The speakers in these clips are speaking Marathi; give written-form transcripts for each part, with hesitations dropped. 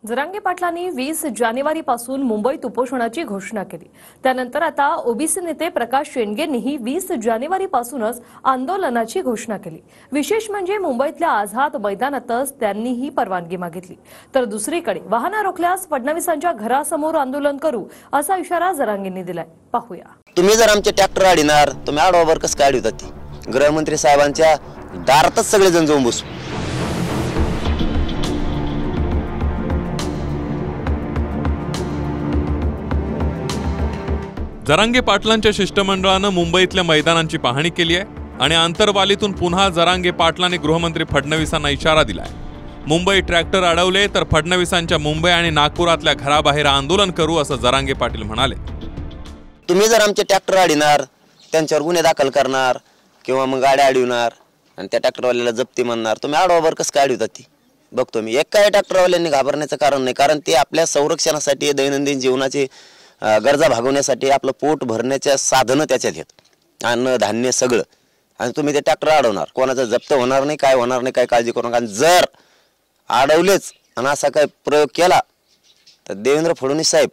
जरांगे पाटलांनी 20 जानेवारीपासून मुंबईत उपोषणाची घोषणा केली। त्यानंतर आता ओबीसी नेते प्रकाश शेंडगेंनीही 20 जानेवारीपासूनच आंदोलनाची घोषणा केली। विशेष म्हणजे मुंबईतल्या आझाद मैदानातच त्यांनीही परवानगी मागितली। तर दुसरीकडे वाहनं रोखल्यास फडणवीसांच्या घरासमोर आंदोलन करू असा इशारा जरांगेंनी दिलाय। पाहूया। तुम्ही जर आमचे ट्रॅक्टर अडीनार तुम्ही आडवावर कसं काय अडवतात ती गृहमंत्री साहेबांच्या दारातच सगळे जण जाऊन बसू। जरांगे पाटलांच्या शिष्टमंडळानं मुंबईतल्या मैदानांची पाहणी केली आहे आणि आंतरवालीतून पुन्हा जरांगे पाटलांनी गृहमंत्री फडणवीसांना इशारा दिलाय। मुंबई ट्रॅक्टर अडवले तर फडणवीसांच्या मुंबई आणि नागपुरातल्या घराबाहेर आंदोलन करू असं जरांगे पाटील म्हणाले। तुम्ही जर आमचे ट्रॅक्टर अडीनार त्यांच्यावर गुन्हे दाखल करणार किंवा मग गाड्या अडवणार आणि त्या ट्रॅक्टरवाल्याला जप्ती म्हणणार तुम्ही आडवावर कसं काय अडवतात ती बघतो मी। एक काय ट्रॅक्टरवाल्यांनी घाबरण्याचं कारण नाही, कारण ते आपल्या संरक्षणासाठी दैनंदिन जीवनाचे गरजा भागवण्यासाठी आपलं पोट भरण्याच्या साधनं त्याच्यात आहेत, अन्न धान्य सगळं, आणि तुम्ही ते ट्रॅक्टर अडवणार कोणाचं जप्त होणार नाही काय होणार नाही काय काळजी करू नका। आणि जर अडवलेच आणि असा काय प्रयोग केला तर देवेंद्र फडणवीस साहेब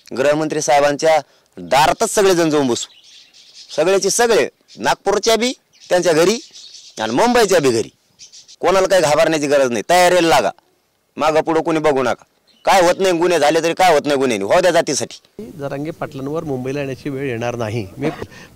गृहमंत्री साहेबांच्या दारातच सगळे जण जाऊन बसू। सगळ्याची सगळे नागपूरच्या बी त्यांच्या घरी आणि मुंबईच्या बी घरी, कोणाला काही घाबरण्याची गरज नाही, तयारीला लागा, मागं पुढं कोणी बघू नका। काय होत नाही, गुन्हे झाले तरी काय होत नाही, गुन्हे हो द्या जातीसाठी। जरांगे पाटलांवर मुंबईला येण्याची वेळ येणार नाही,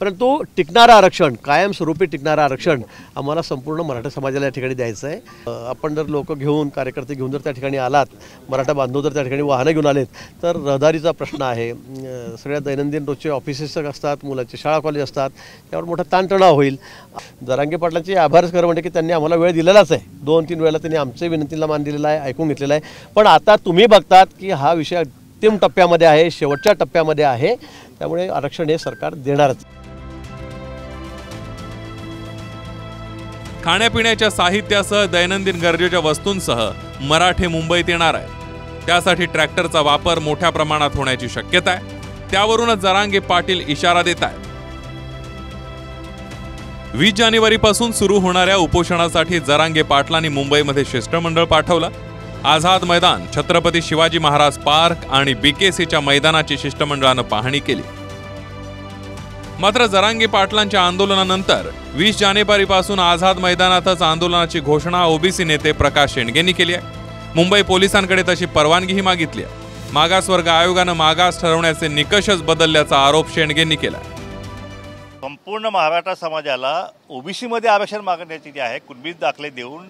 परंतु टिकणारं आरक्षण, कायमस्वरूपी टिकणारं आरक्षण आम्हाला संपूर्ण मराठा समाजाला या ठिकाणी द्यायचं आहे। आपण जर लोक घेऊन कार्यकर्ते घेऊन जर त्या ठिकाणी आलात, मराठा बांधव जर त्या ठिकाणी वाहनं घेऊन आलेत तर रहदारीचा प्रश्न आहे, सगळ्या दैनंदिन रोजचे ऑफिसेस असतात, मुलांचे शाळा कॉलेज असतात, यावर मोठा ताणतणाव होईल। जरांगे पाटलांचे आभारच खरं म्हणजे की त्यांनी आम्हाला वेळ दिलेलाच आहे, 2-3 वेळेला त्यांनी आमच्या विनंतीला मान दिलेला आहे, ऐकून घेतलेला आहे। पण आता तुम्ही बघतात की हा विषय अंतिम टप्प्यामध्ये आहे, शेवटच्या टप्प्यामध्ये आहे, त्यामुळे आरक्षण हे सरकार देणारच। खाण्यापिण्याच्या साहित्यासह दैनंदिन गरजेच्या वस्तूंसह मराठे मुंबईत येणार आहेत। त्यासाठी ट्रॅक्टरचा वापर मोठ्या प्रमाणात होण्याची शक्यता आहे, त्यावरूनच जरांगे पाटील इशारा देत आहेत। 20 जानेवारीपासून सुरू होणाऱ्या उपोषणासाठी जरांगे पाटलांनी मुंबईमध्ये शिष्टमंडळ पाठवलं। आझाद मैदान, छत्रपती शिवाजी महाराज पार्क आणि बीकेसीच्या मैदानाची शिष्टमंडळानं पाहणी केली। मात्र जरांगे पाटलांच्या आंदोलनानंतर 20 जानेवारीपासून आझाद मैदानातच आंदोलनाची घोषणा ओबीसी नेते प्रकाश शेंडगेंनी केली आहे। मुंबई पोलिसांकडे तशी परवानगीही मागितली आहे। मागासवर्ग आयोगानं मागास ठरवण्याचे निकषच बदलल्याचा आरोप शेंडगेंनी केला। संपूर्ण मराठा समाजाला ओबीसी मध्ये आरक्षण मागण्याची जी आहे, कुणबी दाखले देऊन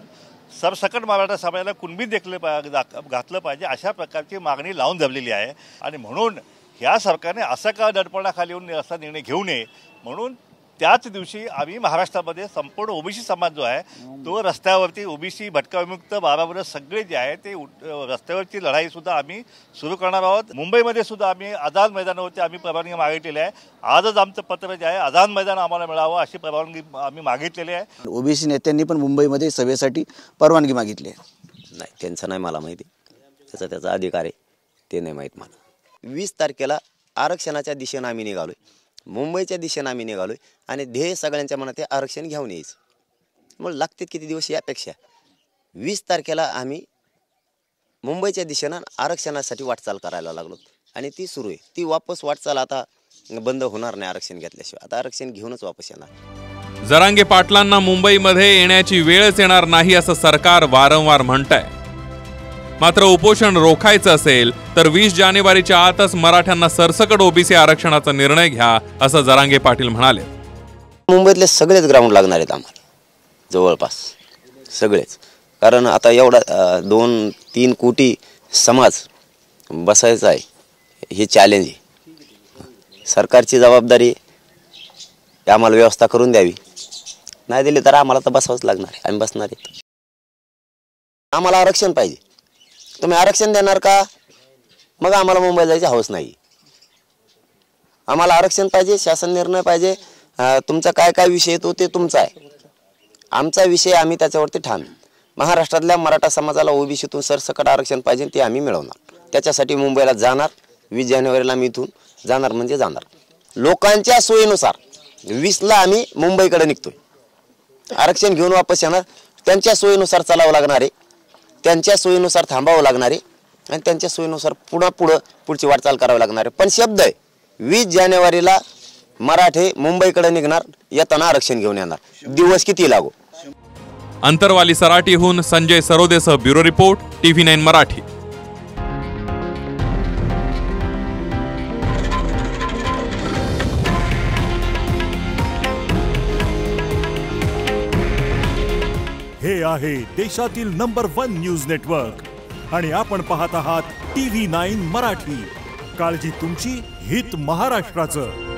सरसकट मराठा समाजाला कुणबीत घातलं पाहिजे अशा प्रकारची मागणी लावून धरलेली आहे। आणि म्हणून ह्या सरकारने असं का दडपणाखाली येऊन असा निर्णय घेऊ नये म्हणून त्याच दिवशी आम्ही महाराष्ट्रामध्ये संपूर्ण ओबीसी समाज जो आहे तो रस्त्यावरती ओबीसी भटका विमुक्त बाराबर सगळे जे आहे ते रस्त्यावरची लढाई सुद्धा आम्ही सुरू करणार आहोत। मुंबईमध्ये सुद्धा आम्ही आझाद मैदानावरती आम्ही परवानगी मागितलेली आहे। आजच आमचं पत्र जे आहे आझाद मैदान आम्हाला मिळावं अशी परवानगी आम्ही मागितलेली आहे। ओबीसी नेत्यांनी पण मुंबईमध्ये सभेसाठी परवानगी मागितली आहे। नाही, त्यांचं नाही मला माहिती, त्याचा अधिकार आहे, ते नाही माहीत मला। 20 तारखेला आरक्षणाच्या दिशेने आम्ही निघालोय, मुंबईच्या दिशेने आम्ही निघालोय आणि ध्येय सगळ्यांच्या मनात हे आरक्षण घेऊन यायचं। मग लागतात किती दिवस यापेक्षा 20 तारखेला आम्ही मुंबईच्या दिशेनं आरक्षणासाठी वाटचाल करायला लागलो आणि ती सुरू आहे। ती वापस वाटचाल आता बंद होणार नाही आरक्षण घेतल्याशिवाय, आता आरक्षण घेऊनच वापस येणार। जरांगे पाटलांना मुंबईमध्ये येण्याची वेळच येणार नाही असं सरकार वारंवार म्हणतंय। मात्र उपोषण रोखायचं असेल तर 20 जानेवारीच्या आतच मराठ्यांना सरसकट ओबीसी आरक्षणाचा निर्णय घ्या असं जरांगे पाटील म्हणाले। मुंबईतले सगळेच ग्राउंड लागणार आहेत आम्हाला, जवळपास सगळेच, कारण आता एवढा 2-3 कोटी समाज बसायचा आहे, हे चॅलेंज आहे। सरकारची जबाबदारी आम्हाला व्यवस्था करून द्यावी, नाही दिली तर आम्हाला तर बसावंच लागणार आहे, आम्ही बसणार आहेत। आम्हाला आरक्षण पाहिजे, तुम्ही आरक्षण देणार का? मग आम्हाला मुंबईला जायची हौस नाही। आम्हाला आरक्षण पाहिजे, शासन निर्णय पाहिजे, तुमचा काय काय विषय येतो ते तुमचा आहे, आमचा विषय आम्ही त्याच्यावरती ठाम। महाराष्ट्रातल्या मराठा समाजाला ओबीसीतून सरसकट आरक्षण पाहिजे, ते आम्ही मिळवणार। त्याच्यासाठी मुंबईला जाणार, 20 जानेवारीला मी इथून जाणार म्हणजे जाणार। लोकांच्या सोयीनुसार 20ला आम्ही मुंबईकडे निघतोय, आरक्षण घेऊन वापस येणार, त्यांच्या सोयीनुसार चालावं लागणार आहे। त्यांच्या सोयीनुसार थांबावं लागणार आहे आणि त्यांच्या सोयीनुसार पुढची वाटचाल करावी लागणार आहे. पण शब्द आहे 20 जानेवारीला मराठे मुंबईकडे निघणार, येताना आरक्षण घेऊन येणार, दिवस किती लागो. अंतरवाली सराटीहून संजय सरोदेसह ब्युरो रिपोर्ट TV9 मराठी. हे आहे देशातील नंबर 1 न्यूज नेटवर्क आणि आपण पाहत आहात TV9 मराठी. काळजी तुमची, हित महाराष्ट्राचं.